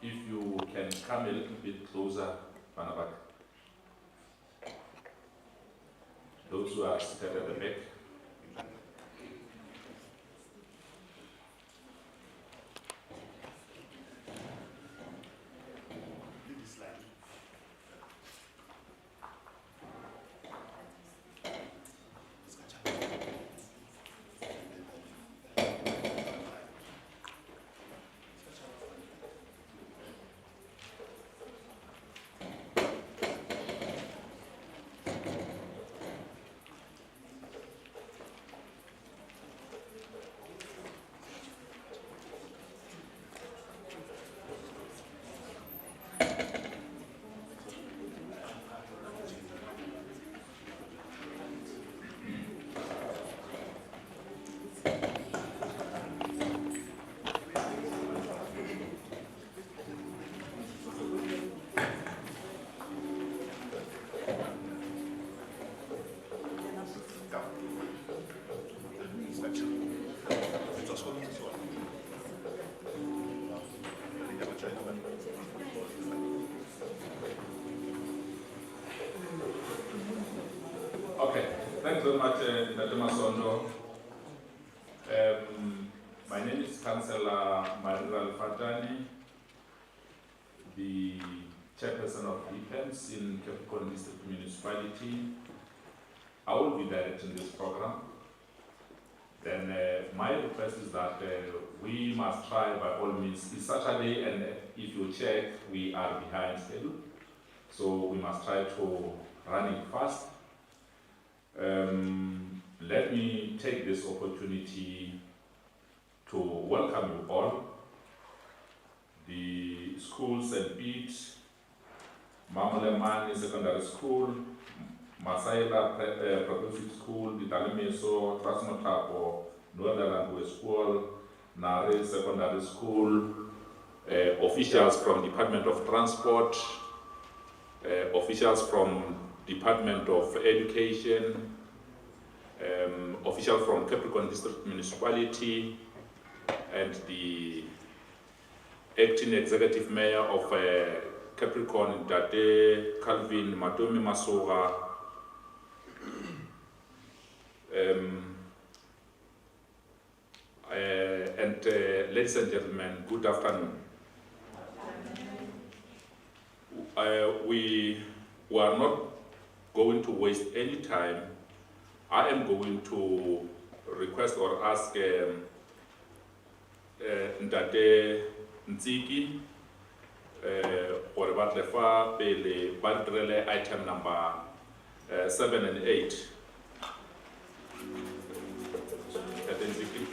if you can come a little bit closer, Panabak. Those who are seated at the back. Okay, thanks very much, Dr. Masondo. My name is Councillor Marira Fatani, the chairperson of DPEMS in Capricorn District Municipality. I will be directing this program. Then my request is that we must try by all means. It's Saturday, and if you check, we are behind schedule. So we must try to run it fast. Let me take this opportunity to welcome you all. The schools St. Pete, Mamulemani Secondary School, Masaila Progressive School, Vitalimeso, Trasnotapo, Northern West School, Nare Secondary School, officials from Department of Transport, officials from Department of Education, officials from Capricorn District Municipality, and the acting executive mayor of Capricorn, Date Calvin Matomi Masoga, and ladies and gentlemen, good afternoon. We are not going to waste any time. I am going to request or ask Ndate Nziki or Batlefa Pele Badrele item number 7 and 8. Ndate Nziki.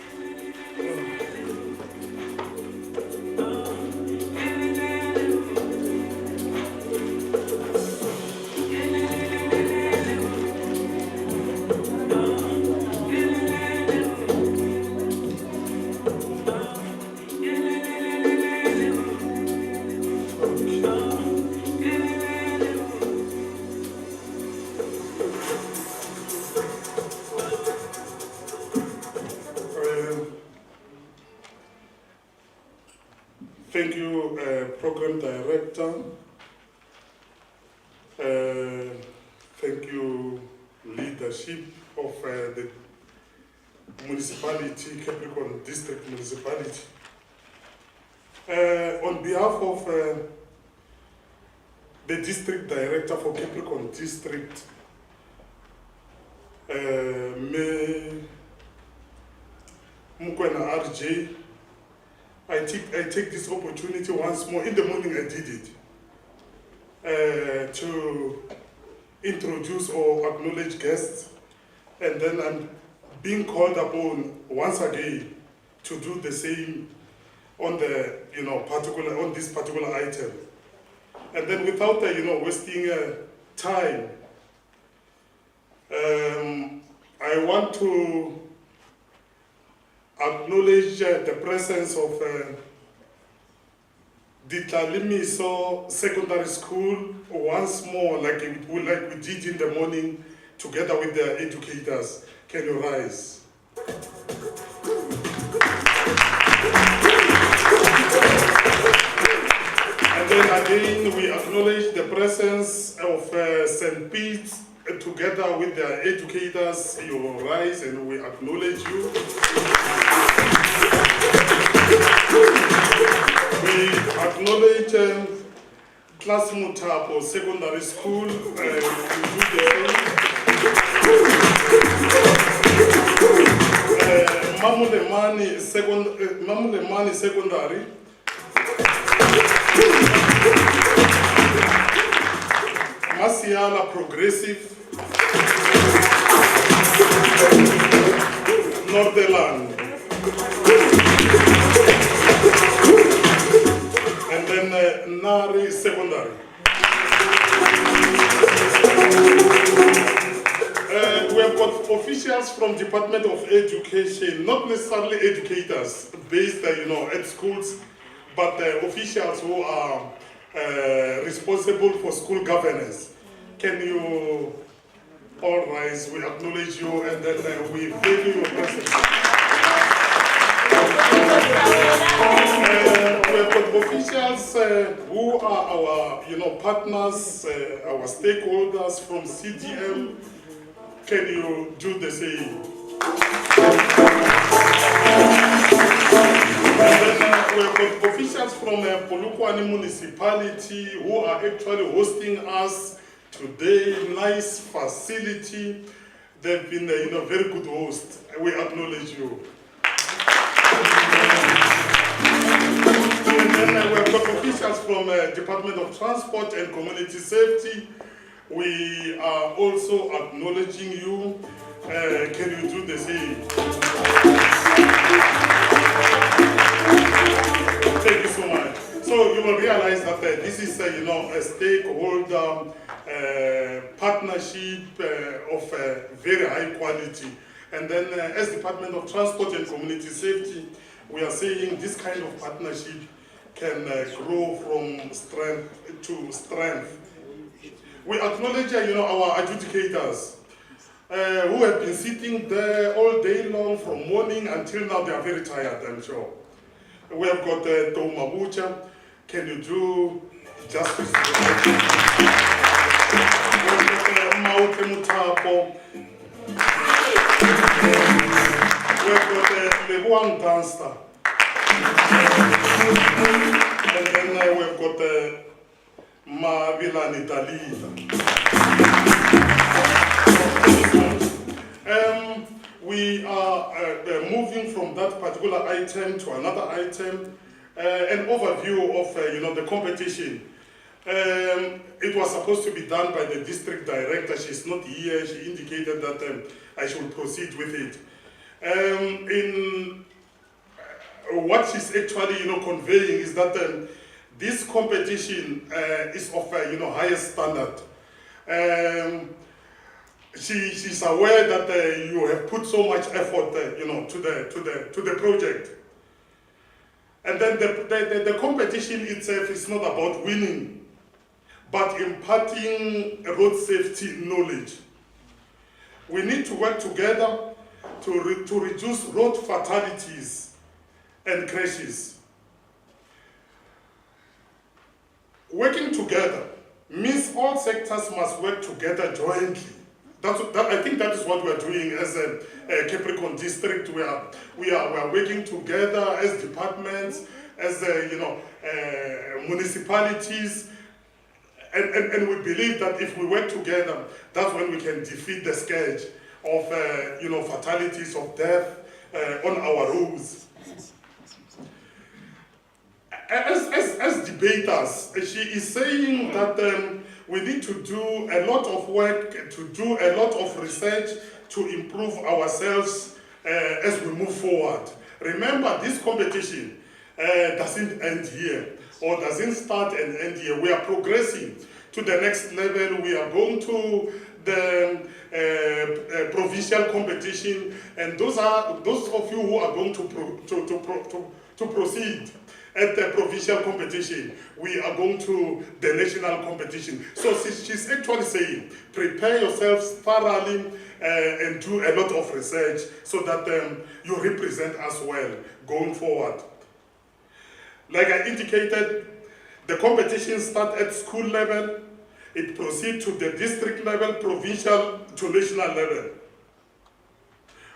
Thank you, Program Director. Thank you, leadership of the municipality, Capricorn District Municipality. On behalf of the District Director for Capricorn District, Mukwena RJ, I take this opportunity once more. In the morning I did it to introduce or acknowledge guests, and then I'm being called upon once again to do the same on the on this particular item. And then without wasting time, I want to acknowledge the presence of Ditlalimiso Secondary School once more, like we did in the morning, together with the educators. Can you rise? then again, we acknowledge the presence of St. Pete's together with their educators. You rise and we acknowledge you. We acknowledge Class Mutapo Secondary School. We do the same. Mamulemani Secondary. Masiala Progressive. Northern. And then Nari Secondary. We have got officials from Department of Education, not necessarily educators based, at schools, but officials who are responsible for school governance. Can you all rise? We acknowledge you and then we value your presence. We have got officials who are our, partners, our stakeholders from CDM. Can you do the same? And then we have got officials from Polokwane municipality who are actually hosting us today. Nice facility. They've been, very good hosts. We acknowledge you. And then we have got officials from Department of Transport and Community Safety. We are also acknowledging you. Can you do the same? Thank you so much. So you will realize that this is, a stakeholder partnership of very high quality. And then as Department of Transport and Community Safety, we are saying this kind of partnership can grow from strength to strength. We acknowledge, our adjudicators who have been sitting there all day long from morning until now. They are very tired, I'm sure. We have got Toma Bucha. Can you do justice? We have got Maute Mutapo. We have got Lebuang Dansta. And then we have got Mavilani Dalila. We are moving from that particular item to another item. An overview of the competition. It was supposed to be done by the district director. She's not here. She indicated that I should proceed with it. In what she's actually conveying is that this competition is of highest standard. She's aware that you have put so much effort to the project. And then the competition itself is not about winning, but imparting road safety knowledge. We need to work together to reduce road fatalities and crashes. Working together means all sectors must work together jointly. I think that is what we are doing as a Capricorn district. We are working together as departments, as municipalities, and we believe that if we work together, that's when we can defeat the scourge of fatalities of death on our roads. As debaters, she is saying that we need to do a lot of work, to do a lot of research to improve ourselves as we move forward. Remember, this competition doesn't end here, or doesn't start and end here. We are progressing to the next level. We are going to the provincial competition, and those of you who are going to proceed at the provincial competition, we are going to the national competition. So she's actually saying, prepare yourselves thoroughly and do a lot of research so that you represent us well going forward. Like I indicated, The competition starts at school level, it proceeds to the district level, provincial to national level.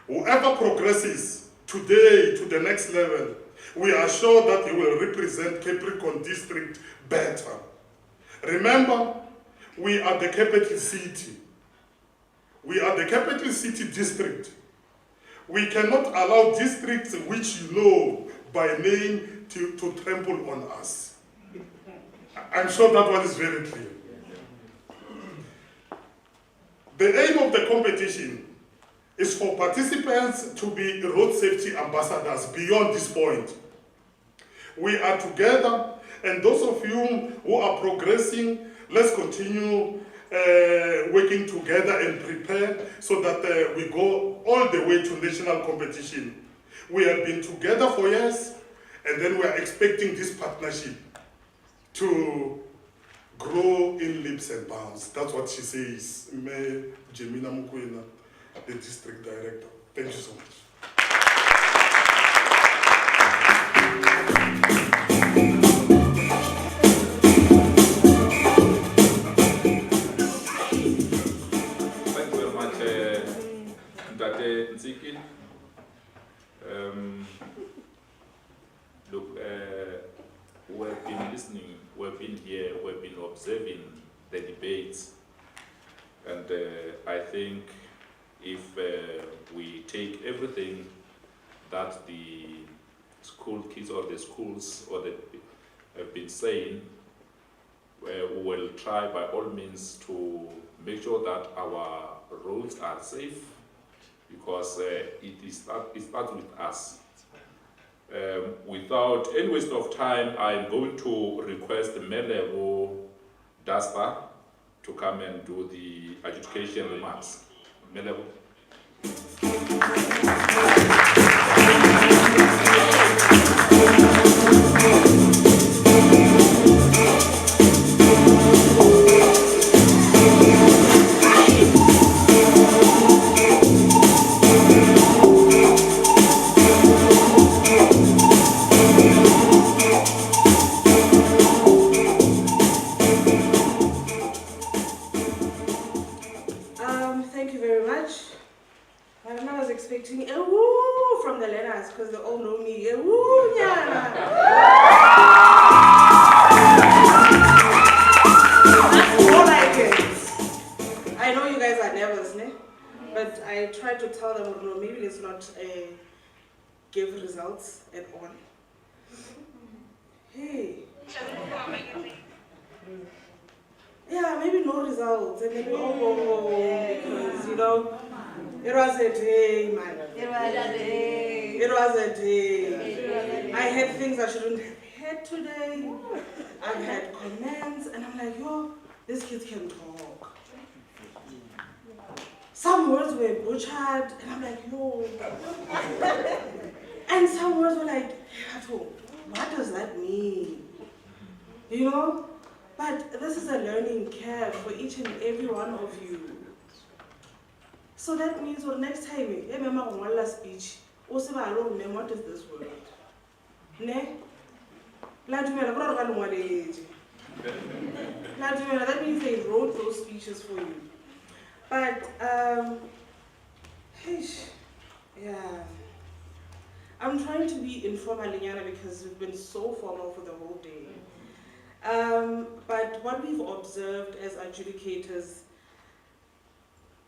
Whoever progresses today to the next level, we are sure that he will represent Capricorn District better. Remember, we are the capital city. We are the capital city district. We cannot allow districts which you know by name to trample on us. I'm sure that one is very clear. The aim of the competition is for participants to be road safety ambassadors beyond this point. We are together, and those of you who are progressing, let's continue working together and prepare so that we go all the way to national competition. We have been together for years, and then we are expecting this partnership to grow in leaps and bounds. That's what she says, Mayor Jemina Mukwena, the district director. Thank you so much. Thank you very much, Ndate Nziki. Look, we've been listening, we've been here, we've been observing the debates, and I think if we take everything that the school kids or the schools or the have been saying, we will try by all means to make sure that our roads are safe, because it starts with us. Without any waste of time, I'm going to request Melebo Daspa to come and do the adjudication remarks. Melebo. Thank you very much. I was expecting a woo from the letters because they all know me. A woo, nyana. That's all I get. I know you guys are nervous, ne? But I tried to tell them, no, maybe let's not give results at all. Hey. Yeah, maybe no results, and maybe go home, because, you know, it was a day, man. It was a day. It was a day. I had things I shouldn't have had today. I've had comments, and I'm like, yo, these kids can talk. Some words were butchered, and I'm like, yo. And some words were like, what does that mean? You know? But this is a learning curve for each and every one of you. So that means for next time, remember one last speech, also what is this word? Ne? That means they wrote those speeches for you. But, yeah. I'm trying to be informal, Linyana, because we've been so formal for the whole day. But what we've observed as adjudicators,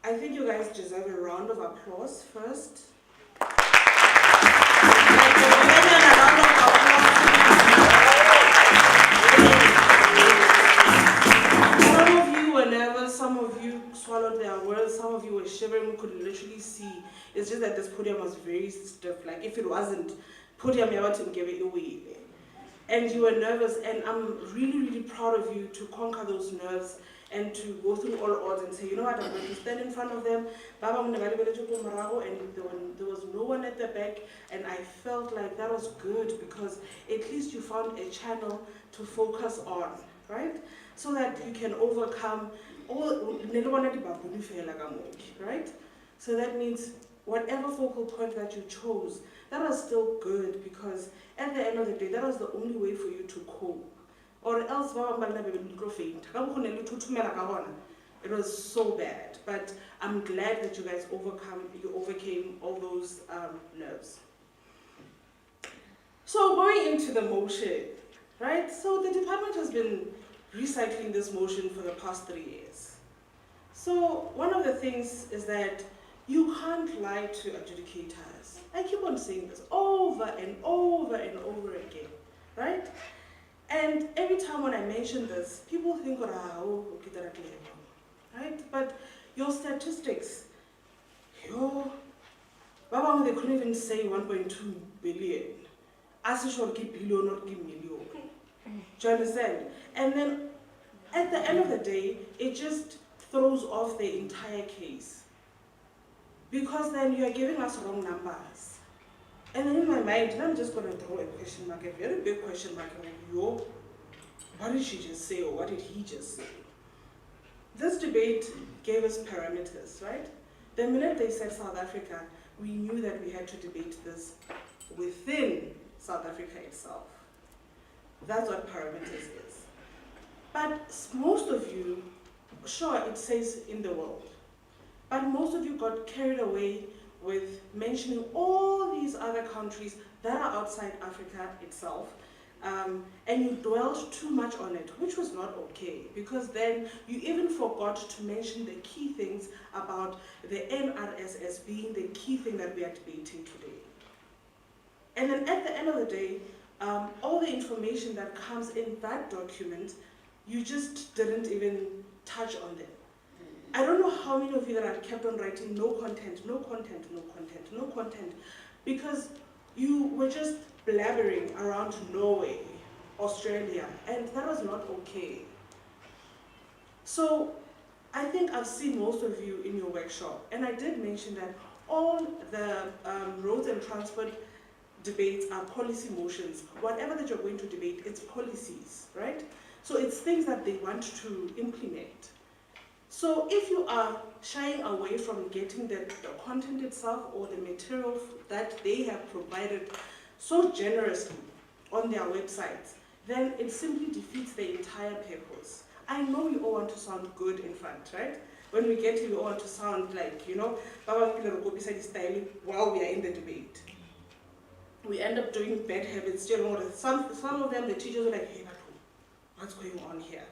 I think you guys deserve a round of applause first. Some of you were nervous, some of you swallowed their words, some of you were shivering, we could literally see. It's just that this podium was very stiff. Like if it wasn't podium, you wouldn't give it away. And you were nervous, and I'm really, really proud of you to conquer those nerves and to go through all odds and say, you know what, I'm going to stand in front of them, and there was no one at the back, and I felt like that was good because at least you found a channel to focus on, right? So that you can overcome all, right? So that means whatever focal point that you chose, that was still good because at the end of the day, that was the only way for you to cope. or else it was so bad. But I'm glad that you guys overcame all those nerves. So going into the motion, right? So the department has been recycling this motion for the past 3 years. So one of the things is that you can't lie to adjudicators. I keep on saying this over and over and over again, right? And every time when I mention this, people think, right? But your statistics, they couldn't even say 1.2 billion. As you should give billion or give million. Do you understand? And then at the end of the day, it just throws off the entire case. Because then you are giving us wrong numbers. And then in my mind, I'm just going to throw a question mark, a very big question mark. What did she just say, or what did he just say? This debate gave us parameters, right? The minute they said South Africa, we knew that we had to debate this within South Africa itself. That's what parameters is. But most of you, sure, it says in the world, but most of you got carried away with mentioning all these other countries that are outside Africa itself, and you dwelled too much on it, which was not okay, because then you even forgot to mention the key things about the NRSS being the key thing that we are debating today. And then at the end of the day, all the information that comes in that document, you just didn't even touch on them. I don't know how many of you that have kept on writing no content, no content, no content, no content, because you were just blabbering around Norway, Australia, and that was not okay. So I think I've seen most of you in your workshop, and I did mention that all the roads and transport debates are policy motions. Whatever that you're going to debate, it's policies, right? So it's things that they want to implement. So if you are shying away from getting the content itself or the material that they have provided so generously on their websites, then it simply defeats the entire purpose. I know you all want to sound good in front, right? When we get here, we all want to sound like, while we are in the debate. We end up doing bad habits. Some of them, the teachers are like, hey, what's going on here?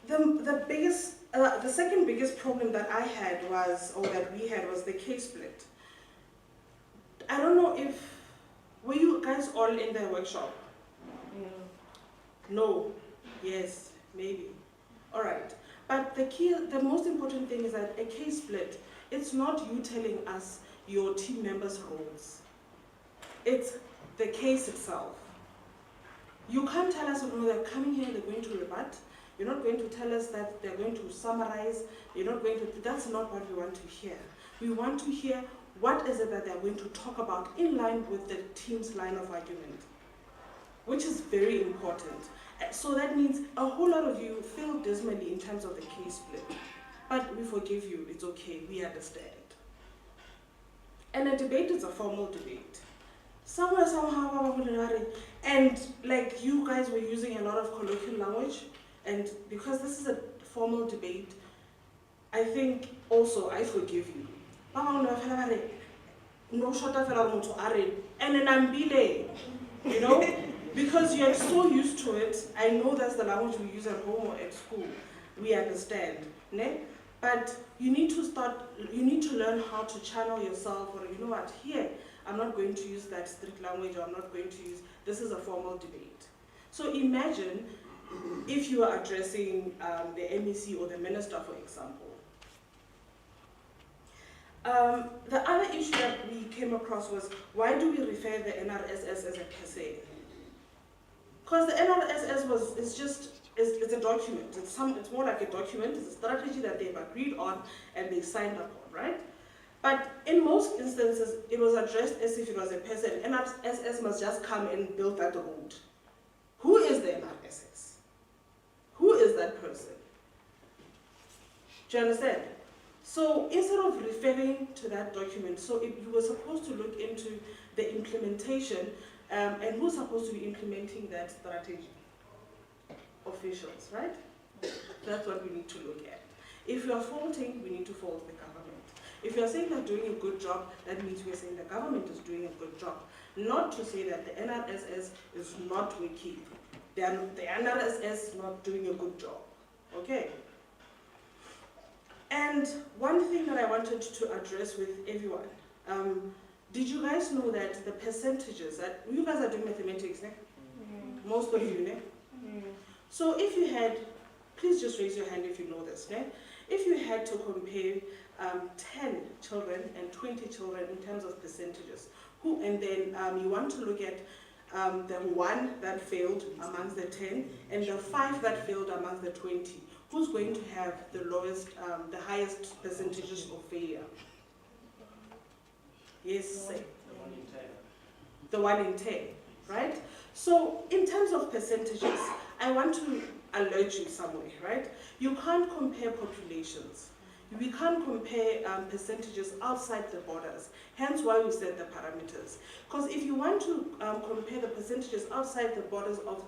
The second biggest problem that I had was, or that we had, was the case split. I don't know if, were you guys all in the workshop? No. Yes, maybe. All right. But the most important thing is that a case split, it's not you telling us your team members' roles. It's the case itself. You can't tell us, they're coming here, they're going to rebut. You're not going to tell us that they're going to summarize. You're not going to, that's not what we want to hear. We want to hear what is it that they're going to talk about in line with the team's line of argument, which is very important. So that means a whole lot of you feel dismally in terms of the case split. But we forgive you, it's okay, we understand. And a debate is a formal debate. Somewhere, somehow, and like you guys were using a lot of colloquial language, and because this is a formal debate, I think also I forgive you. You know, because you're so used to it. I know that's the language we use at home or at school. We understand, ne? But you need to learn how to channel yourself, or you know what, here, I'm not going to use that strict language, or I'm not going to use, this is a formal debate. So imagine if you are addressing the MEC or the minister, for example. The other issue that we came across was, why do we refer the NRSS as a per se? Because the NRSS it's a document. It's more like a document. It's a strategy that they've agreed on and they signed up on, right? But in most instances, it was addressed as if it was a person. NRSS must just come and build that road. Who is the NRSS? Who is that person? Do you understand? So instead of referring to that document, so if you were supposed to look into the implementation, And who's supposed to be implementing that strategy? Officials, right? That's what we need to look at. If you are faulting, we need to fault the government. If you are saying they're doing a good job, that means we are saying the government is doing a good job. Not to say that the NRSS is not working. The NRSS is not doing a good job. Okay? And one thing that I wanted to address with everyone, did you guys know that the percentages, that you guys are doing mathematics, ne? Most of you, ne? So if you had, please just raise your hand if you know this, ne? If you had to compare 10 children and 20 children in terms of percentages, and then you want to look at the 1 that failed amongst the 10 and the 5 that failed amongst the 20, who's going to have the lowest, the highest percentages of failure? Yes, say. The 1 in 10, right? So in terms of percentages, I want to alert you somewhere, right? You can't compare populations. We can't compare percentages outside the borders, hence why we set the parameters. Because if you want to compare the percentages outside the borders of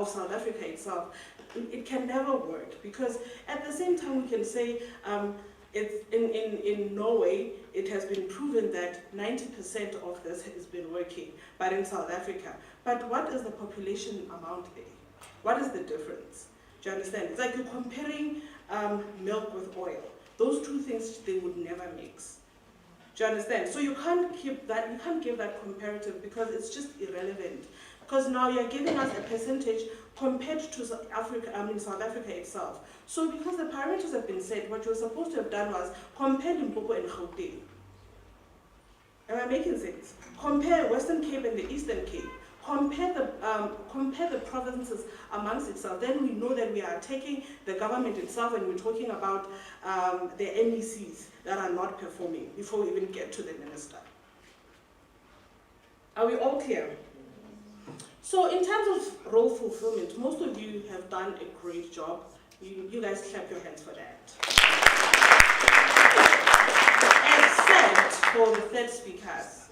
South Africa itself, it can never work, because at the same time we can say it's in Norway, it has been proven that 90% of this has been working, but in South Africa. But what is the population amount there? What is the difference? Do you understand? It's like you're comparing milk with oil. Those two things, they would never mix. Do you understand? So you can't keep that, you can't give that comparative, because it's just irrelevant. Because now you're giving us a percentage compared to South Africa itself. So because the parameters have been set, what you're supposed to have done was compare Limpopo and Gauteng. Am I making sense? Compare Western Cape and the Eastern Cape. Compare the provinces amongst itself. Then we know that we are taking the government itself and we're talking about the NECs that are not performing before we even get to the minister. Are we all clear? So in terms of role fulfillment, most of you have done a great job. You guys clap your hands for that. Except for the third speakers.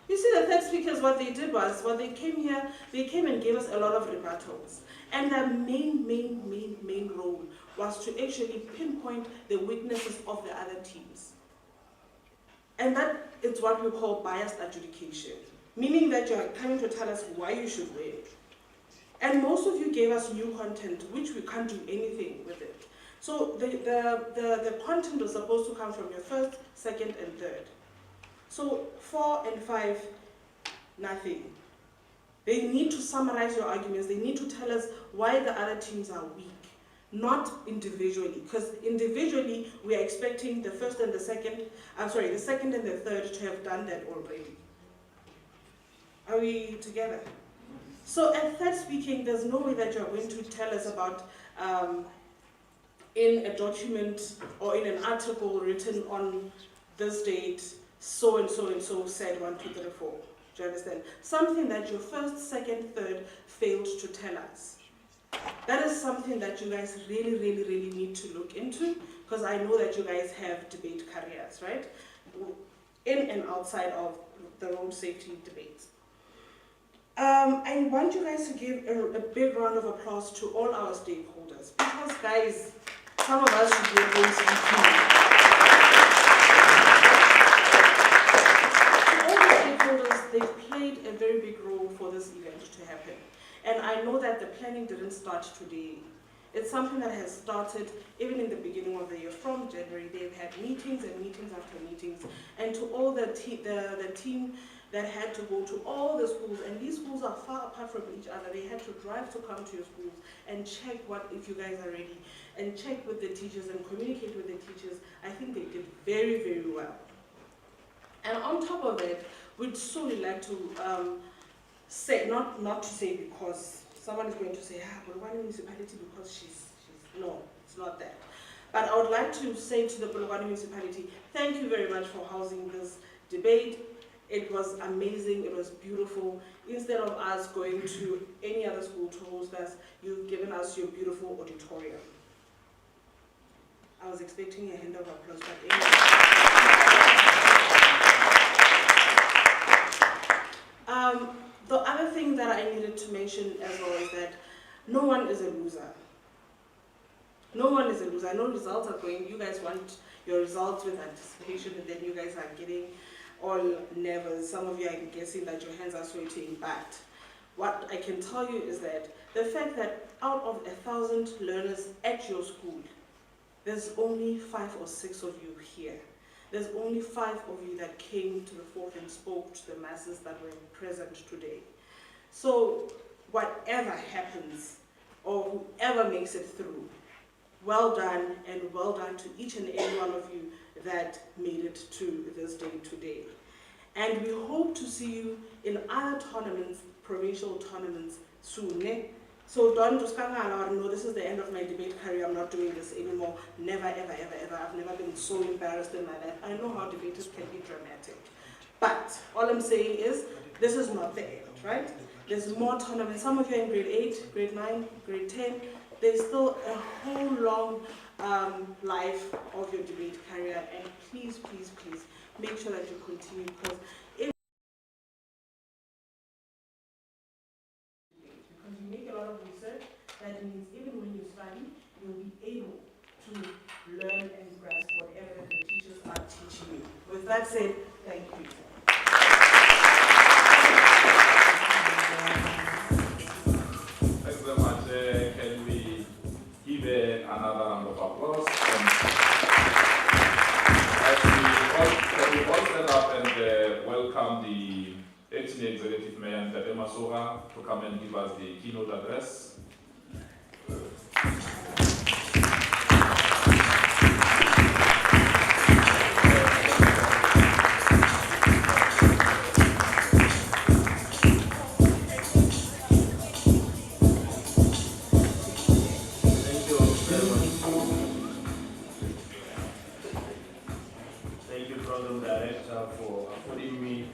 You see, the third speakers, what they did was, when they came here, they came and gave us a lot of rebuttals. And their main role was to actually pinpoint the weaknesses of the other teams. And that is what we call biased adjudication. Meaning that you're coming to tell us why you should win. And most of you gave us new content, which we can't do anything with it. So the content was supposed to come from your first, second, and third. So 4 and 5, nothing. They need to summarize your arguments. They need to tell us why the other teams are weak, not individually. Because individually, we are expecting the first and the second, the second and the third to have done that already. Are we together? So at third speaking, there's no way that you're going to tell us about in a document or in an article written on this date, so and so and so said 1, 2, 3, 4. Do you understand? Something that your first, second, third failed to tell us. That is something that you guys really need to look into, because I know that you guys have debate careers, right? In and outside of the road safety debates. I want you guys to give a big round of applause to all our stakeholders, because guys, some of us should be able to all the stakeholders, they've played a very big role for this event to happen. And I know that the planning didn't start today. It's something that has started even in the beginning of the year. From January, they've had meetings and meetings after meetings. And to all the team that had to go to all the schools, and these schools are far apart from each other. They had to drive to come to your schools and check if you guys are ready, and check with the teachers and communicate with the teachers. I think they did very well. And on top of that, we'd solely like to say, not to say because someone is going to say, but one municipality because she's no, it's not that. But I would like to say to the Polokwane municipality, thank you very much for housing this debate. It was amazing, it was beautiful. Instead of us going to any other school to host us, you've given us your beautiful auditorium. I was expecting a hand of applause, but anyway. The other thing that I needed to mention as well is that no one is a loser. No one is a loser. I know results are going, you guys want your results with anticipation, and then you guys are getting all nevers. Some of you are guessing that your hands are sweating, but what I can tell you is that the fact that out of 1,000 learners at your school, there's only 5 or 6 of you here. There's only 5 of you that came to the forth and spoke to the masses that were present today. So whatever happens, or whoever makes it through, well done, and well done to each and every one of you that made it to this day today. And we hope to see you in other tournaments, provincial tournaments soon. So don't just come out, no, this is the end of my debate career, I'm not doing this anymore. Never, ever, ever, ever. I've never been so embarrassed in my life. I know how debaters can be dramatic. But all I'm saying is, this is not the end, right? There's more tournaments. Some of you are in grade 8, grade 9, grade 10. There's still a whole long life of your debate career, and please, please, please make sure that you continue, because you make a lot of research. That means even when you study, you'll be able to learn and grasp whatever the teachers are teaching you. With that said, thank you. Thanks very much. Can we give another round of applause? Can we all stand up and welcome the acting executive mayor, Ntate Masoga, to come and give us the keynote address. Thank you, Program Director, for affording me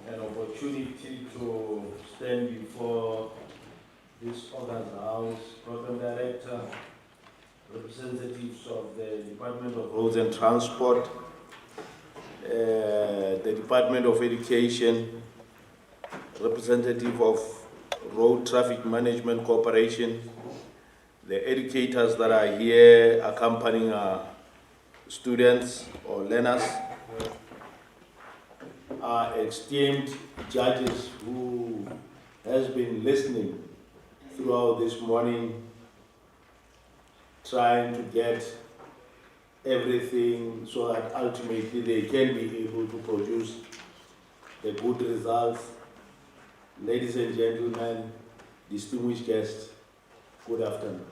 an opportunity to stand before this August House. Program Director, representatives of the Department of Roads and Transport, the Department of Education, representative of Road Traffic Management Corporation, the educators that are here accompanying our students or learners, our esteemed judges who has been listening throughout this morning, trying to get everything so that ultimately they can be able to produce the good results. Ladies and gentlemen, distinguished guests, good afternoon.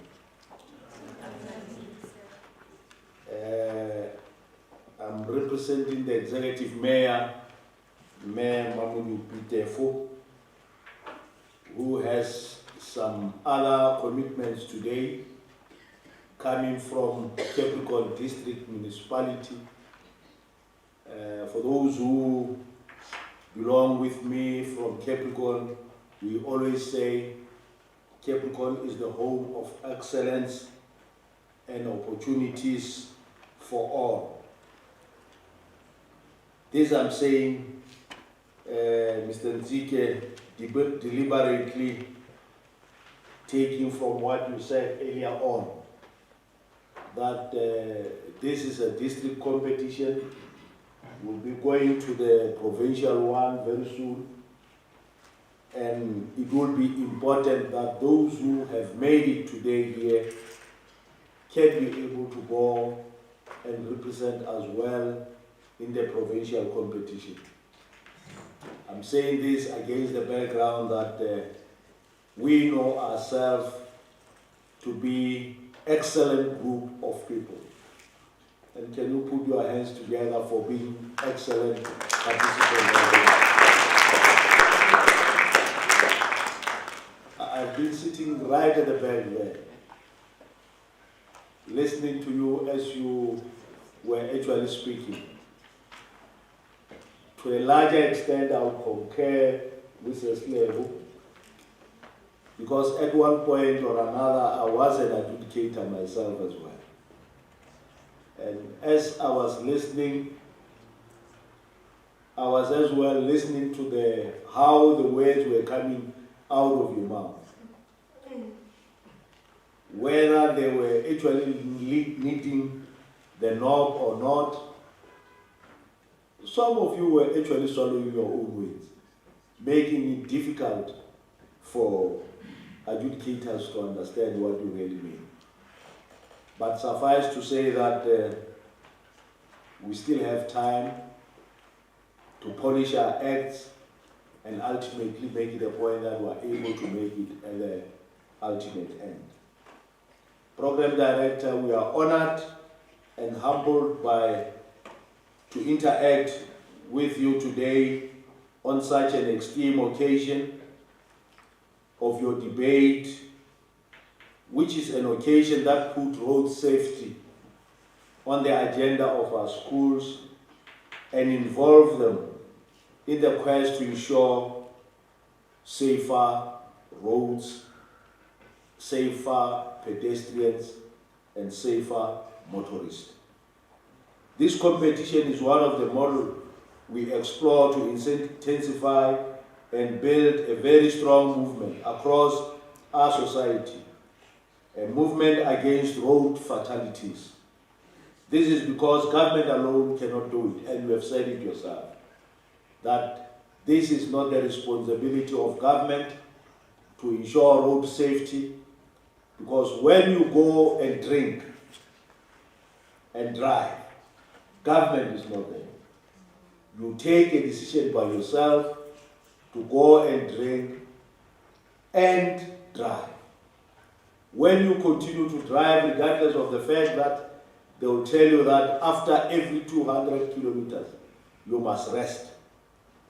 I'm representing the Executive Mayor, Mayor Mamudu Pitefo, who has some other commitments today coming from Capricorn District Municipality. For those who belong with me from Capricorn, we always say Capricorn is the home of excellence and opportunities for all. This I'm saying, Mr. Nzike, deliberately taking from what you said earlier on, that this is a district competition. We'll be going to the provincial one very soon. And it will be important that those who have made it today here can be able to go and represent as well in the provincial competition. I'm saying this against the background that we know ourselves to be excellent group of people. And can you put your hands together for being excellent participants? I've been sitting right at the back there, listening to you as you were actually speaking. To a larger extent, I would concur with Slebo, because at one point or another, I was an adjudicator myself as well. And as I was listening, I was as well listening to how the words were coming out of your mouth. Whether they were actually knitting the knob or not. Some of you were actually swallowing your own words, making it difficult for adjudicators to understand what you really mean. But suffice to say that we still have time to polish our acts and ultimately make it a point that we are able to make it at the ultimate end. Program Director, we are honored and humbled to interact with you today on such an extreme occasion of your debate, which is an occasion that put road safety on the agenda of our schools and involve them in the quest to ensure safer roads, safer pedestrians, and safer motorists. This competition is one of the models we explore to intensify and build a very strong movement across our society, a movement against road fatalities. This is because government alone cannot do it, and you have said it yourself, that this is not the responsibility of government to ensure road safety, because when you go and drink and drive, government is not there. You take a decision by yourself to go and drink and drive. When you continue to drive, regardless of the fact that they will tell you that after every 200 kilometers, you must rest.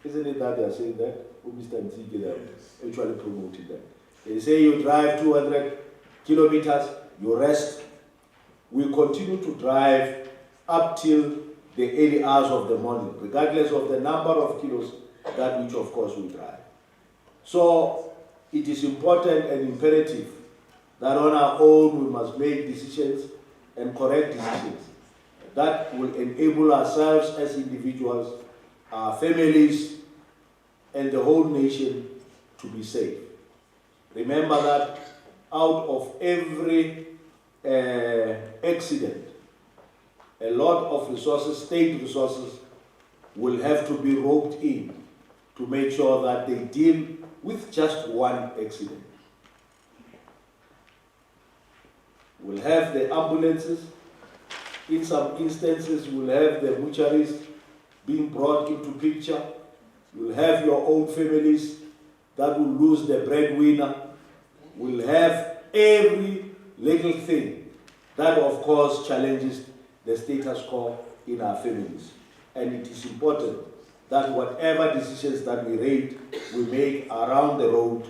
Isn't it that they are saying that? Mr. Nzigi, they are actually promoting that. They say you drive 200 kilometers, you rest. We continue to drive up till the early hours of the morning, regardless of the number of kilos that which of course we drive. So it is important and imperative that on our own we must make decisions and correct decisions that will enable ourselves as individuals, our families, and the whole nation to be safe. Remember that out of every accident, a lot of resources, state resources, will have to be roped in to make sure that they deal with just one accident. We'll have the ambulances. In some instances, we'll have the mortuaries being brought into picture. You'll have your own families that will lose the breadwinner. We'll have every little thing that, of course, challenges the status quo in our families. And it is important that whatever decisions that we make around the road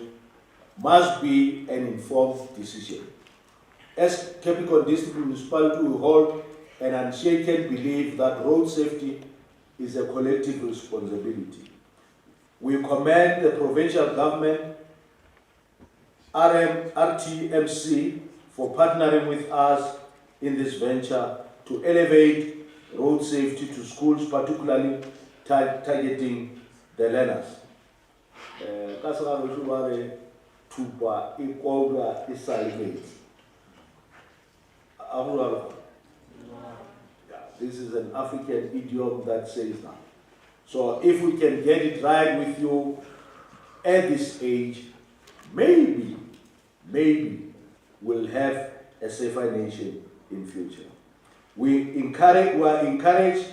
must be an informed decision. As Capricorn District Municipality, we hold an unshaken belief that road safety is a collective responsibility. We commend the provincial government, RTMC, for partnering with us in this venture to elevate road safety to schools, particularly targeting the learners. This is an African idiom that says that. So if we can get it right with you at this age, maybe we'll have a safer nation in future. We are encouraged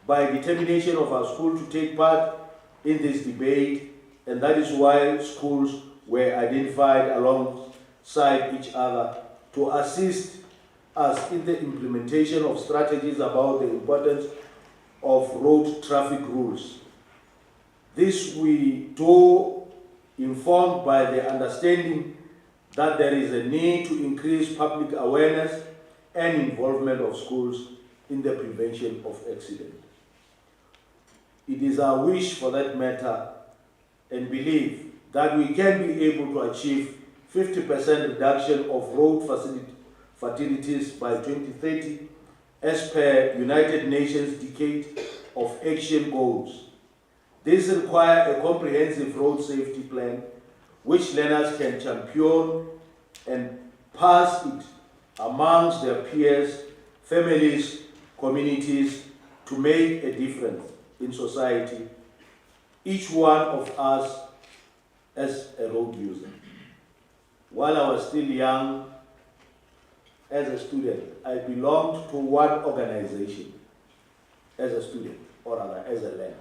by determination of our school to take part in this debate, and that is why schools were identified alongside each other to assist us in the implementation of strategies about the importance of road traffic rules. This we do informed by the understanding that there is a need to increase public awareness and involvement of schools in the prevention of accidents. It is our wish for that matter and belief that we can be able to achieve 50% reduction of road fatalities by 2030 as per United Nations Decade of Action Goals This requires a comprehensive road safety plan which learners can champion and pass it amongst their peers, families, communities to make a difference in society, each one of us as a road user. While I was still young, as a student, I belonged to one organization as a student, or rather as a learner.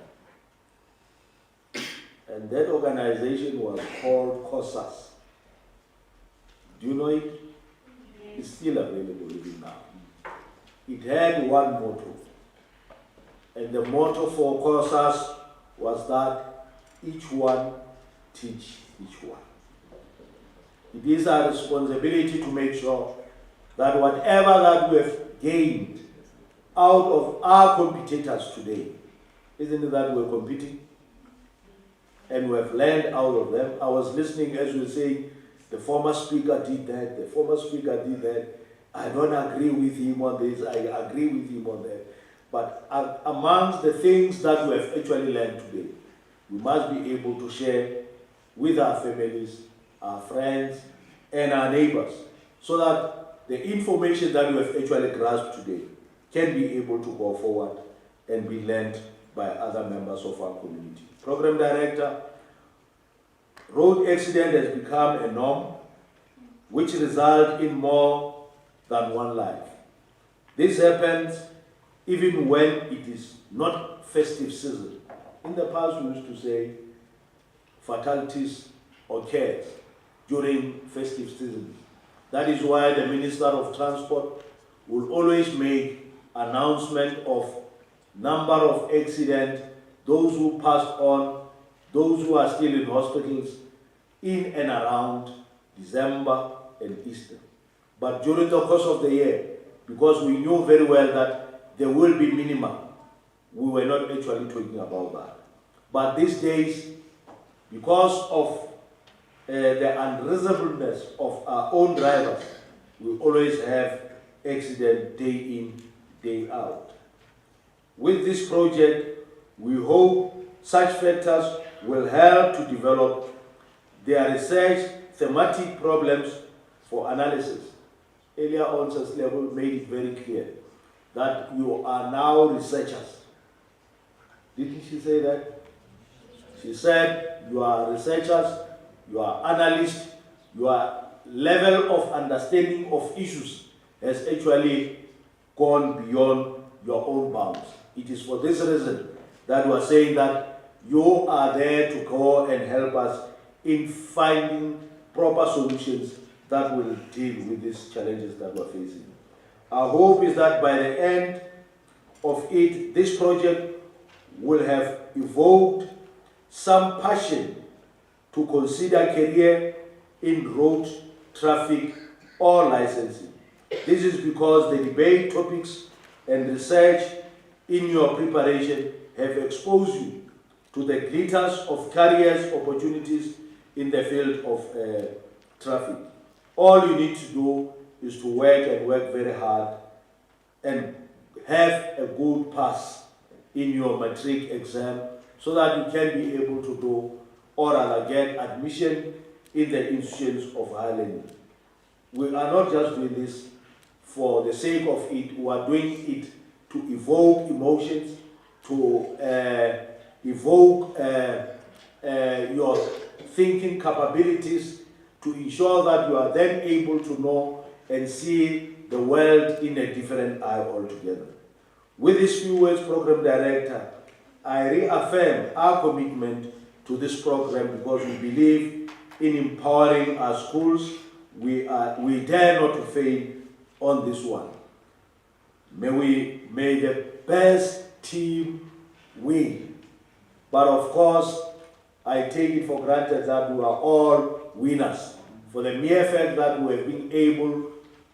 And that organization was called COSAS. Do you know it? It's still available even now. It had one motto. And the motto for COSAS was that each one teach each one. It is our responsibility to make sure that whatever that we have gained out of our competitors today, isn't it that we're competing? And we have learned out of them. I was listening as you were saying, the former speaker did that, the former speaker did that. I don't agree with him on this, I agree with him on that. But amongst the things that we have actually learned today, we must be able to share with our families, our friends, and our neighbors, so that the information that we have actually grasped today can be able to go forward and be learned by other members of our community. Program Director, road accident has become a norm which results in more than one life. This happens even when it is not festive season. In the past, we used to say fatalities occur during festive season. That is why the Minister of Transport will always make announcement of number of accidents, those who passed on, those who are still in hospitals, in and around December and Easter. But during the course of the year, because we knew very well that there will be minimum, we were not actually talking about that. But these days, because of the unreasonableness of our own drivers, we always have accident day in, day out. With this project, we hope such factors will help to develop their research thematic problems for analysis. Earlier on, Sir Level made it very clear that you are now researchers. Didn't she say that? She said you are researchers, you are analysts, your level of understanding of issues has actually gone beyond your own bounds. It is for this reason that we are saying that you are there to go and help us in finding proper solutions that will deal with these challenges that we're facing. Our hope is that by the end of it, this project will have evoked some passion to consider career in road traffic or licensing. This is because the debate topics and research in your preparation have exposed you to the glitters of careers opportunities in the field of traffic. All you need to do is to work and work very hard and have a good pass in your matric exam so that you can be able to do or rather get admission in the institutions of higher learning. We are not just doing this for the sake of it, we are doing it to evoke emotions, to evoke your thinking capabilities, to ensure that you are then able to know and see the world in a different eye altogether. With these few words, Program Director, I reaffirm our commitment to this program because we believe in empowering our schools. We dare not to fail on this one. May the best team win. But of course, I take it for granted that we are all winners. For the mere fact that we have been able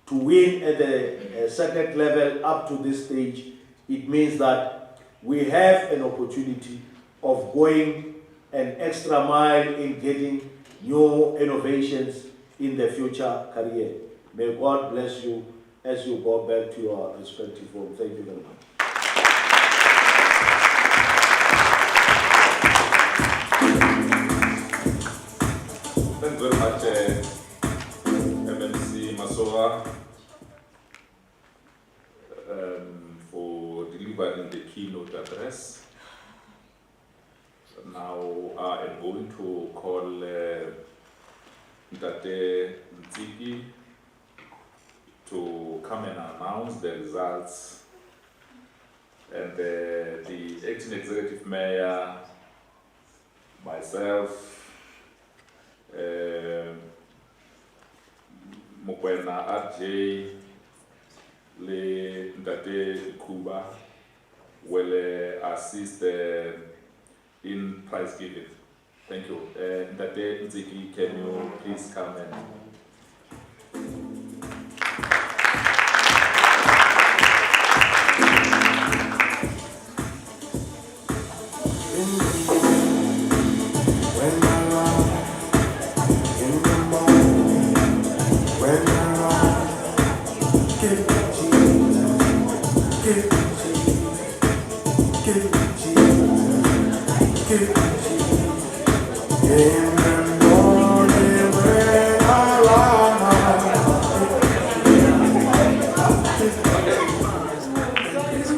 to win at the second level up to this stage, it means that we have an opportunity of going an extra mile in getting new innovations in the future career. May God bless you as you go back to your respective home. Thank you very much. Master for delivering the keynote address. Now I am going to call Ntate Ntsiki to come and announce the results, and the acting executive mayor, myself, Mokwena RJ, le Ntate Kuba will assist in prize giving. Thank you. Ntate Ntsiki, can you please come and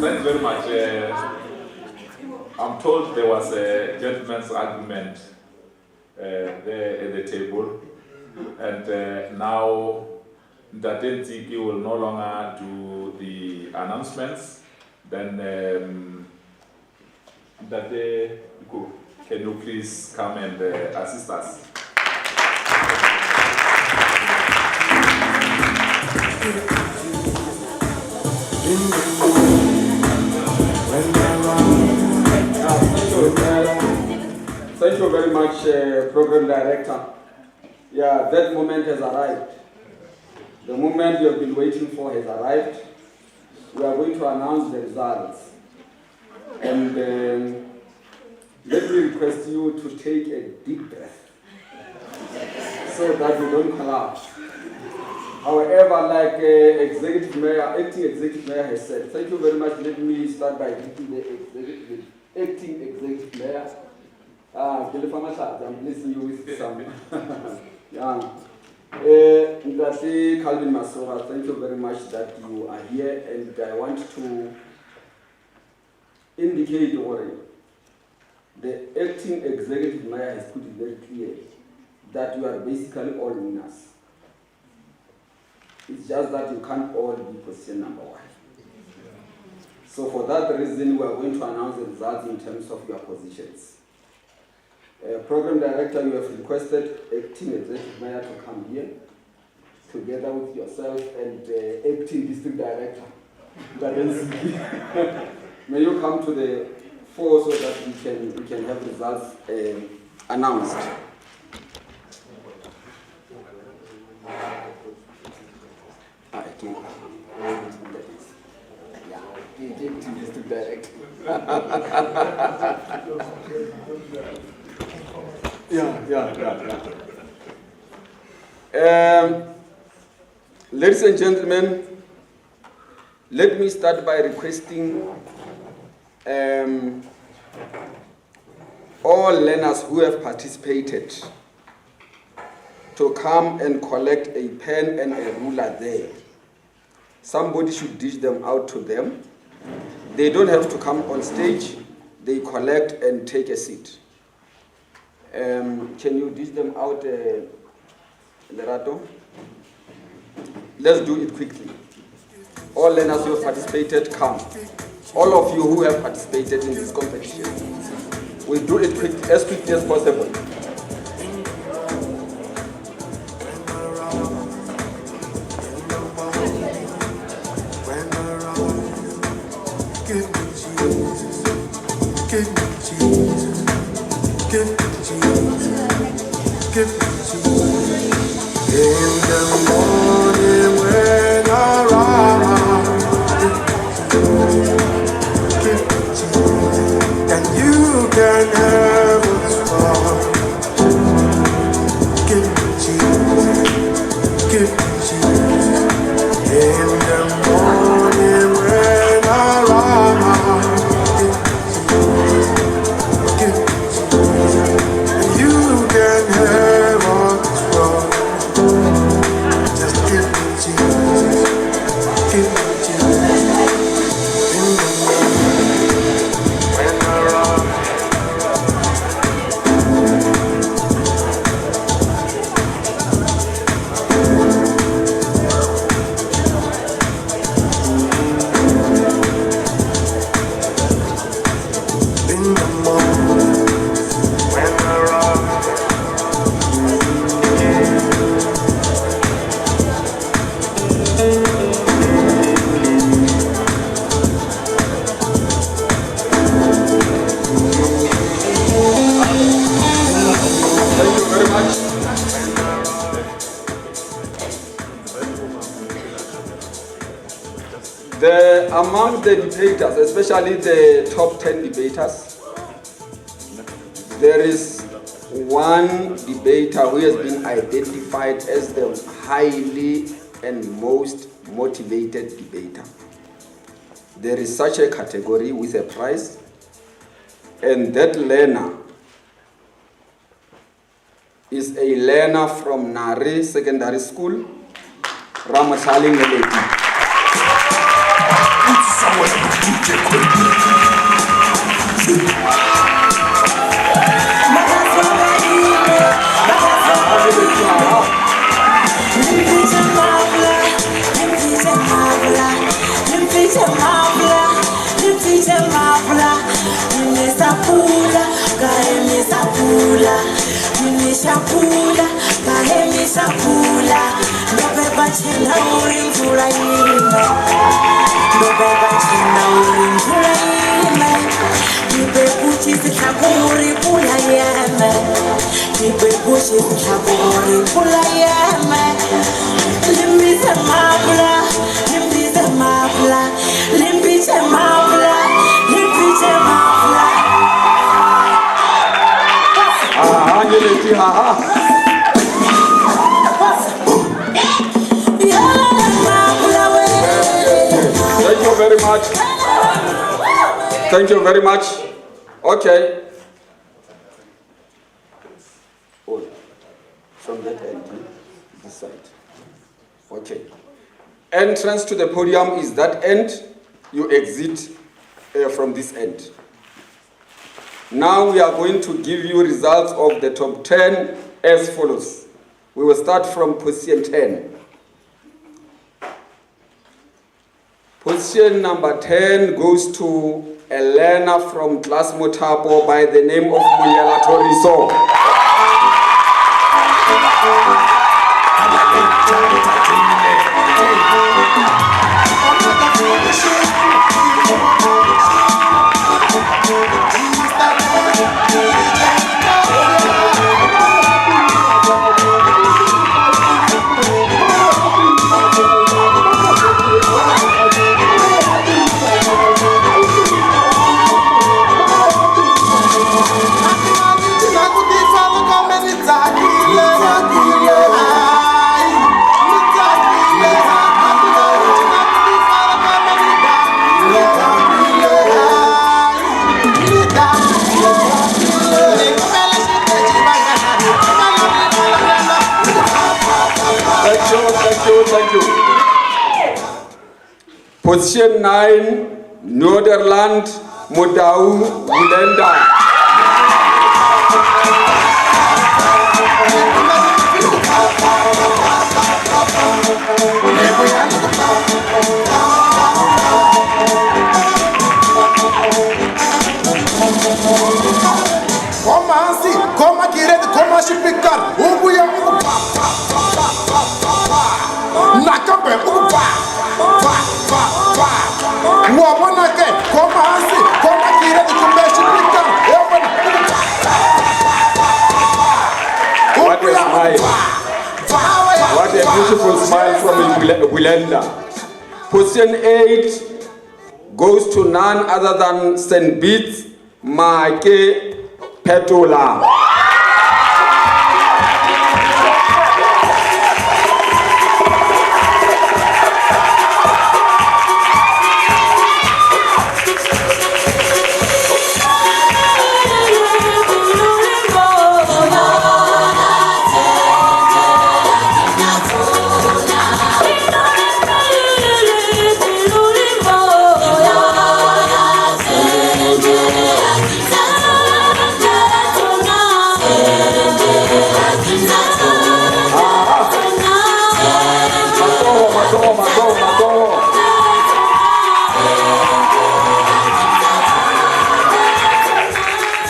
Thanks very much. I'm told there was a gentleman's argument there at the table, and now Ntate Ntsiki will no longer do the announcements. Then Ntate Nku, can you please come and assist us? Thank you very much, Program Director. Yeah, that moment has arrived. The moment you have been waiting for has arrived. We are going to announce the results. And let me request you to take a deep breath so that you don't collapse. However, like Executive Mayor, Acting Executive Mayor has said, thank you very much. Let me start by greeting the Acting Executive Mayor. I'm blessing you with some. Yeah. Ntate Calvin Masora, thank you very much that you are here, and I want to indicate already the Acting Executive Mayor has put it very clear that you are basically all winners. It's just that you can't all be position number one. So for that reason, we are going to announce the results in terms of your positions. Program Director, you have requested Acting Executive Mayor to come here, together with yourself and Acting District Director. May you come to the fore so that we can have results announced. Acting District Director. Ladies and gentlemen, let me start by requesting all learners who have participated to come and collect a pen and a ruler there. Somebody should dish them out to them. They don't have to come on stage. They collect and take a seat. Can you dish them out, Lerato? Let's do it quickly. All learners who have participated, come. All of you who have participated in this competition, we do it as quickly as possible. You can have Among the debaters, especially the top 10 debaters, there is one debater who has been identified as the highly and most motivated debater. There is such a category with a prize, and that learner is a learner from Nari Secondary School, Ramathali Nyeleti. Thank you very much. Thank you very much. Okay. Oh, from that end, this side. Okay. Entrance to the podium is that end. You exit from this end. Now we are going to give you results of the top 10 as follows. We will start from position 10. Position number 10 goes to a learner from Class Motapo by the name of Monyela Toriso. Thank you. Position 9, Norderland, Modau, Bulenda. What a beautiful smile from Bulenda. Position 8 goes to none other than St. Beats Maake Petola.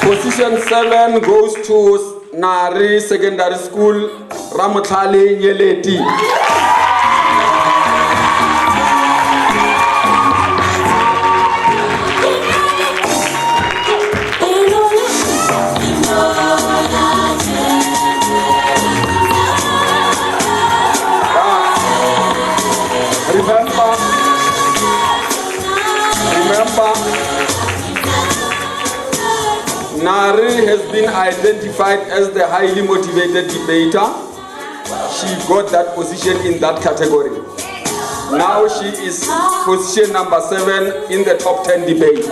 Position 7 goes to Nari Secondary School, Ramathali Nyeleti. Marie has been identified as the highly motivated debater. She got that position in that category. Now she is position number 7 in the top 10 debate.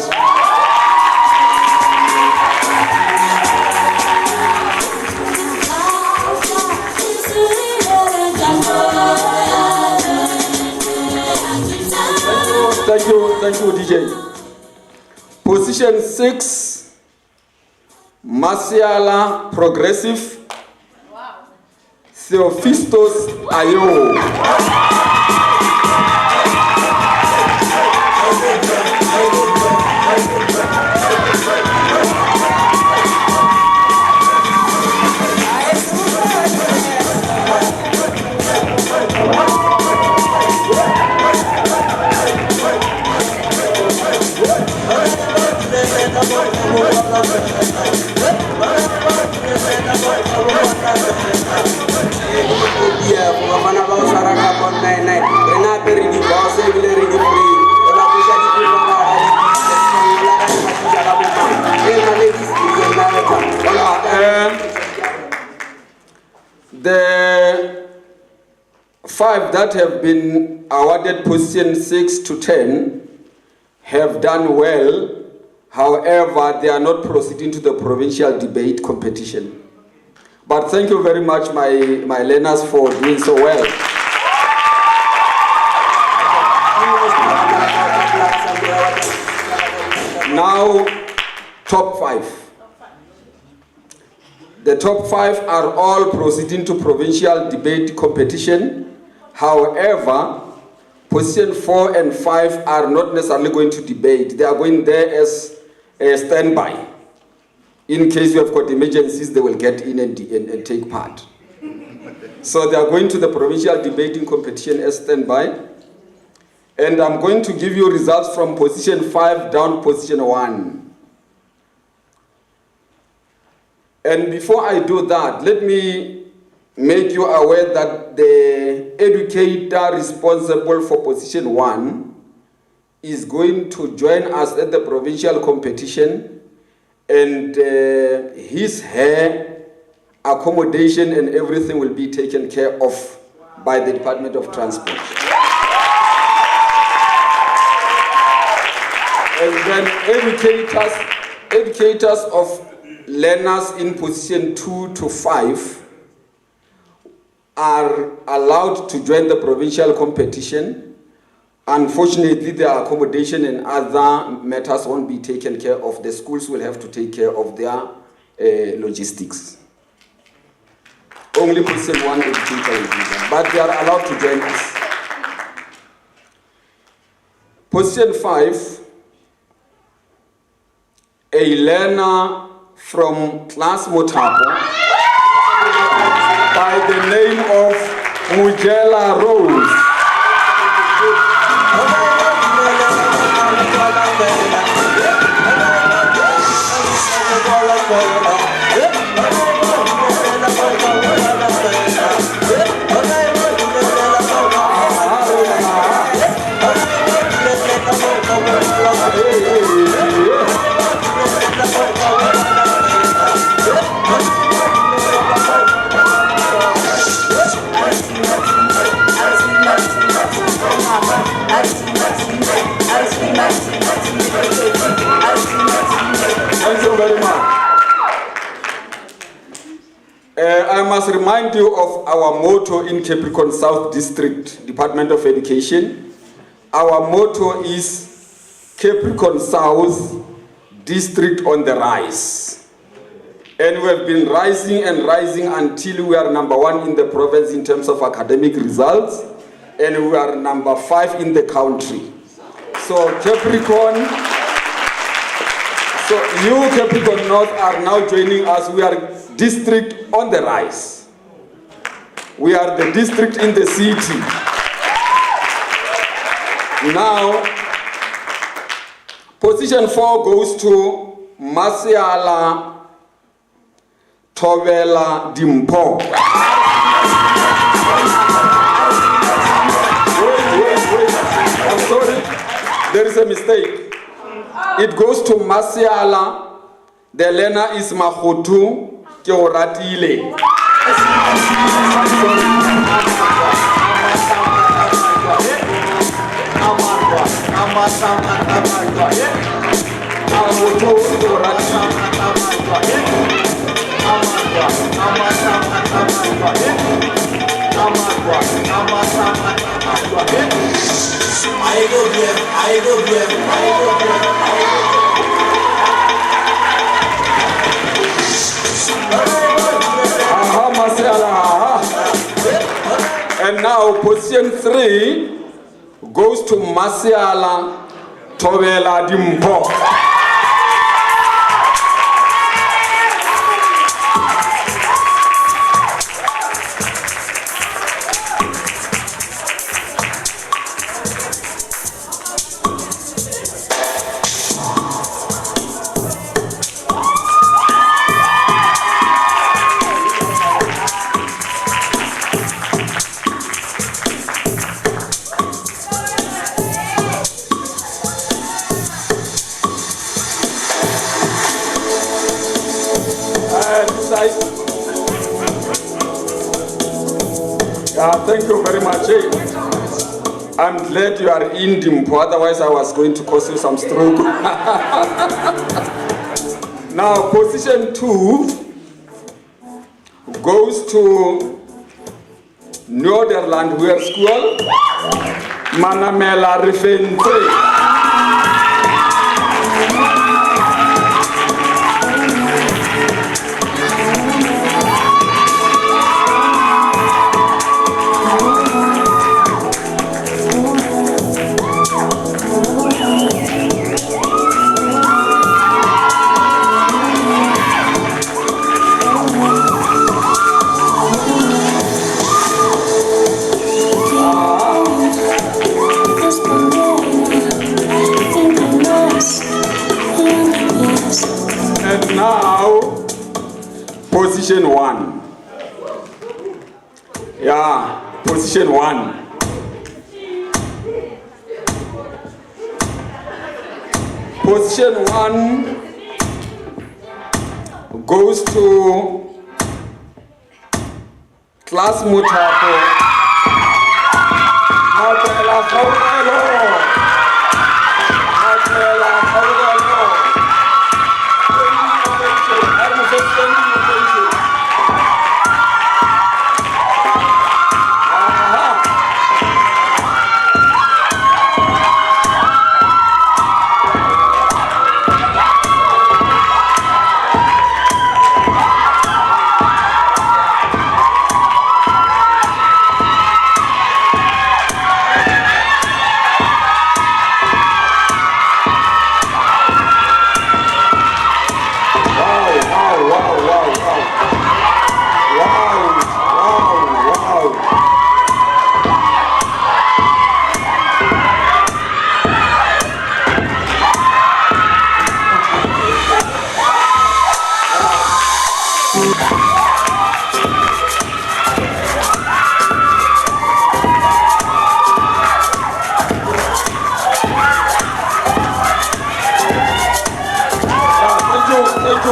Thank you, DJ. Position 6, Masiala Progressive. Wow. Theophistos Ayo. The 5 that have been awarded position 6 to 10 have done well. However, they are not proceeding to the provincial debate competition. But thank you very much, my learners, for doing so well. Now, top 5. The top 5 are all proceeding to provincial debate competition. However, position 4 and 5 are not necessarily going to debate. They are going there as a standby. In case you have got emergencies, they will get in and take part. So they are going to the provincial debating competition as standby. And I'm going to give you results from position 5 down to position 1. And before I do that, let me make you aware that the educator responsible for position 1 is going to join us at the provincial competition, and her accommodation and everything will be taken care of by the Department of Transport. And then educators of learners in position 2 to 5 are allowed to join the provincial competition. Unfortunately, their accommodation and other matters won't be taken care of. The schools will have to take care of their logistics. Only position 1 educator will do that, but they are allowed to join us. Position 5, a learner from Class Motapo by the name of Mujela Rose. Thank you very much. I must remind you of our motto in Capricorn South District, Department of Education. Our motto is Capricorn South District on the rise. And we have been rising and rising until we are number 1 in the province in terms of academic results, and we are number 5 in the country. So Capricorn, so you Capricorn North are now joining us. We are district on the rise. We are the district in the city. Now, position 4 goes to Masiala Tovela Dimpo. Wait. I'm sorry. There is a mistake. It goes to Masiala The learner is Mahutu Kyoratile. And now position 3 goes to Masiala Tobela Dimpo. Thank you very much. I'm glad you are in Dimpo, otherwise I was going to cause you some stroke. Now, position 2 goes to Nederland Weer School, Manamela Rifentre. Position 1. Yeah, position 1. Position 1 goes to Class Mutapo. Matela Faurelo. Matela Faurelo.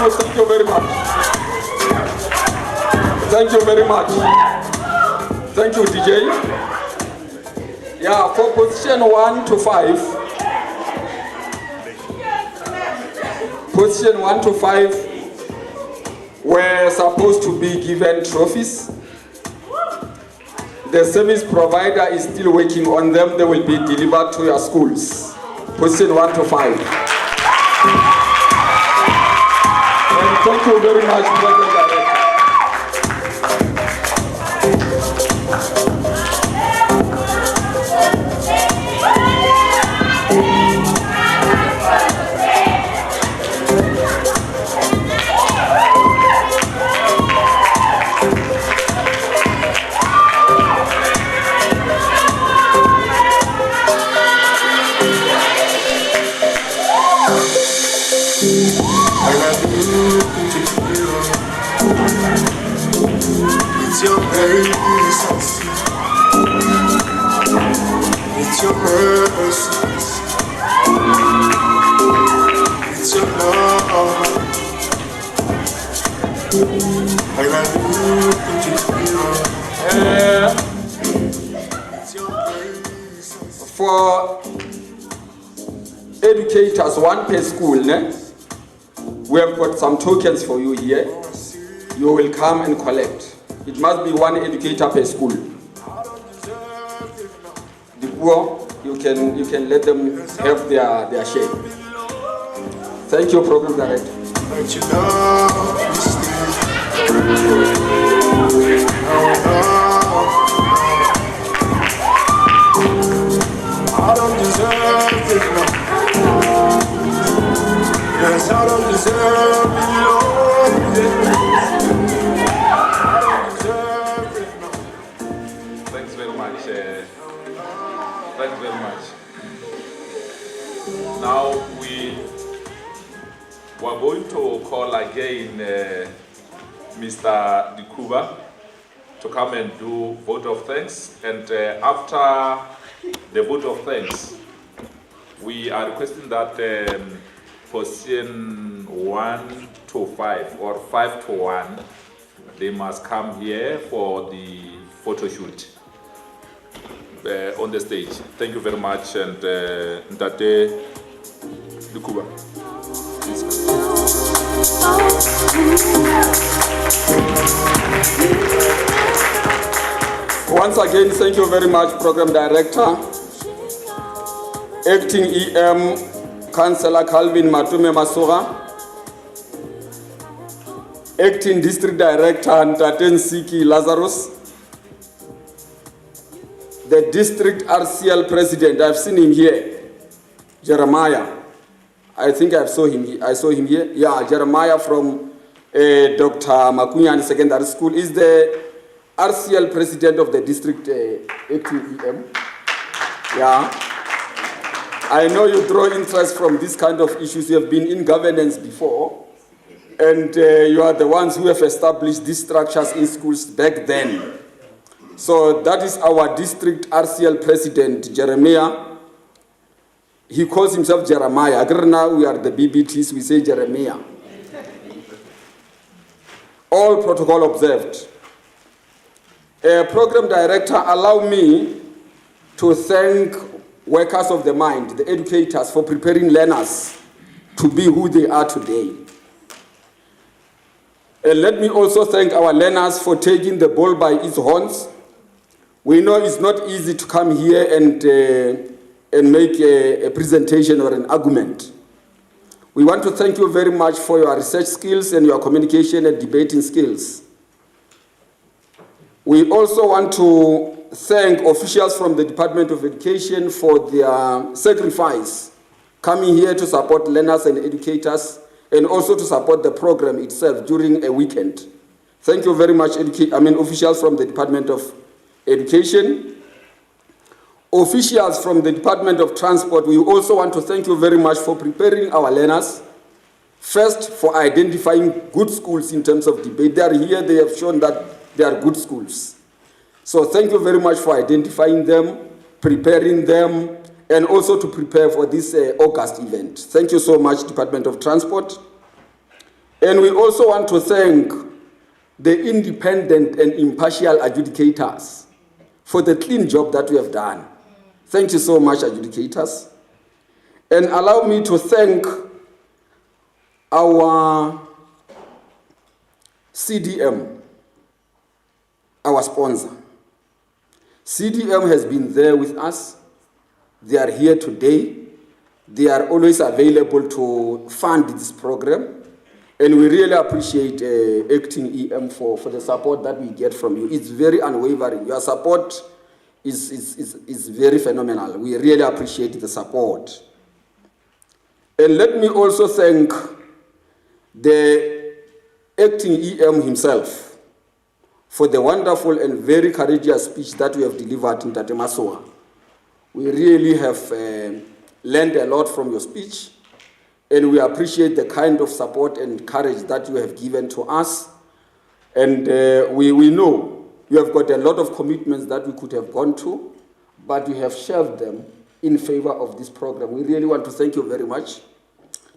Thank you very much. Thank you very much. Thank you, DJ. Yeah, for position 1 to 5. Position 1 to 5 were supposed to be given trophies. The service provider is still working on them. They will be delivered to your schools. Position 1 to 5. Thank you very much, President Director. It's your grace, it's your mercy, it's your love. I gotta look into the mirror. It's your grace. For educators, one per school, ne? We have got some tokens for you here. You will come and collect. It must be one educator per school. The poor, you can let them have their share. Thank you, Program Director. But you love me still. I don't deserve it, no. Yes, I don't deserve it, Lord. I don't deserve it, no. Thanks very much. Thanks very much. Now we are going to call again Mr. Dikuba to come and do vote of thanks. And after the vote of thanks, we are requesting that position 1 to 5 or 5 to 1, they must come here for the photo shoot on the stage. Thank you very much, and Ndate Dikuba. Once again, thank you very much, Program Director. Acting EM, Councillor Calvin Matume Masura. Acting District Director, Ntaten Siki Lazarus. The District RCL President, I've seen him here, Jeremiah. I think I saw him here. Yeah, Jeremiah from Dr. Makunyani Secondary School is the RCL President of the District Acting EM. Yeah. I know you draw interest from this kind of issues. You have been in governance before, and you are the ones who have established these structures in schools back then. So that is our district RCL president, Jeremiah. He calls himself Jeremiah. Now we are the BBTs, we say Jeremiah. All protocol observed. Program Director, allow me to thank workers of the mind, the educators, for preparing learners to be who they are today. Let me also thank our learners for taking the bull by its horns. We know it's not easy to come here and make a presentation or an argument. We want to thank you very much for your research skills and your communication and debating skills. We also want to thank officials from the Department of Education for their sacrifice coming here to support learners and educators and also to support the program itself during a weekend. Thank you very much, officials from the Department of Education. Officials from the Department of Transport, we also want to thank you very much for preparing our learners. First, for identifying good schools in terms of debate. They are here, they have shown that they are good schools. So thank you very much for identifying them, preparing them, and also to prepare for this August event. Thank you so much, Department of Transport. And we also want to thank the independent and impartial adjudicators for the clean job that we have done. Thank you so much, adjudicators. And allow me to thank our CDM, our sponsor. CDM has been there with us. They are here today. They are always available to fund this program. And we really appreciate Acting EM for the support that we get from you. It's very unwavering. Your support is very phenomenal. We really appreciate the support. And let me also thank the Acting EM himself for the wonderful and very courageous speech that we have delivered in Tate Masua. We really have learned a lot from your speech, and we appreciate the kind of support and courage that you have given to us. And we know you have got a lot of commitments that we could have gone to, but you have shelved them in favor of this program. We really want to thank you very much.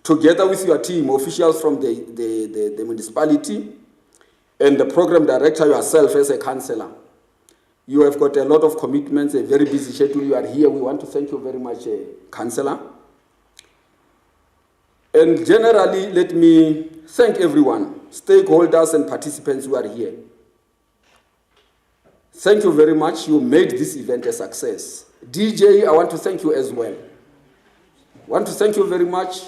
Together with your team, officials from the municipality, and the program director yourself as a councillor. You have got a lot of commitments, a very busy schedule. You are here. We want to thank you very much, councillor. And generally, let me thank everyone, stakeholders and participants who are here. Thank you very much. You made this event a success. DJ, I want to thank you as well. I want to thank you very much.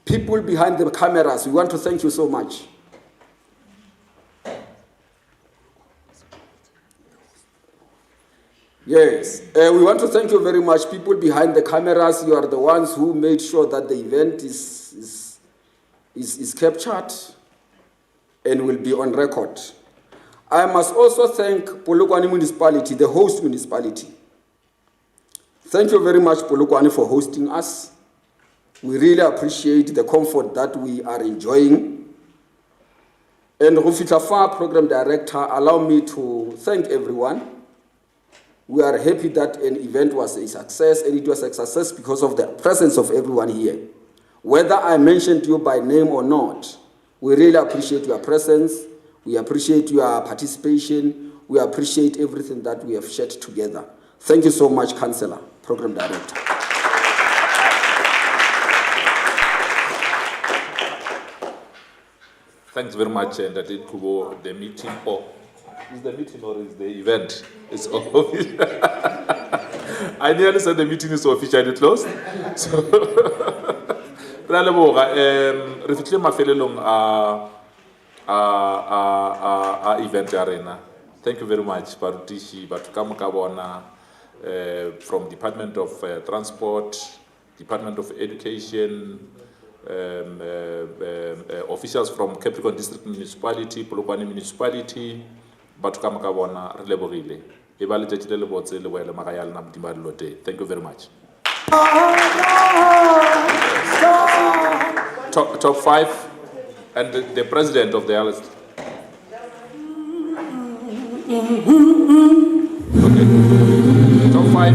People behind the cameras, we want to thank you so much. Yes, we want to thank you very much. People behind the cameras, you are the ones who made sure that the event is captured and will be on record. I must also thank Polokwane Municipality, the host municipality. Thank you very much, Polokwane, for hosting us. We really appreciate the comfort that we are enjoying. And Rufita Far, Program Director, allow me to thank everyone. We are happy that an event was a success, and it was a success because of the presence of everyone here. Whether I mentioned you by name or not, we really appreciate your presence, we appreciate your participation, we appreciate everything that we have shared together. Thank you so much, Councillor, Program Director. Thanks very much, Ndati Kubo. The meeting, is the meeting or is the event? It's official. I nearly said the meeting is officially closed. So, re fitlile mafelelong a event arena. Thank you very much, Barutishi, Batukamo Kabona, from Department of Transport, Department of Education, officials from Capricorn District Municipality, Polokwane Municipality, Batukamo Kabona, Releborile. Thank you very much. Top 5 and the president of the LST. Okay. Top 5.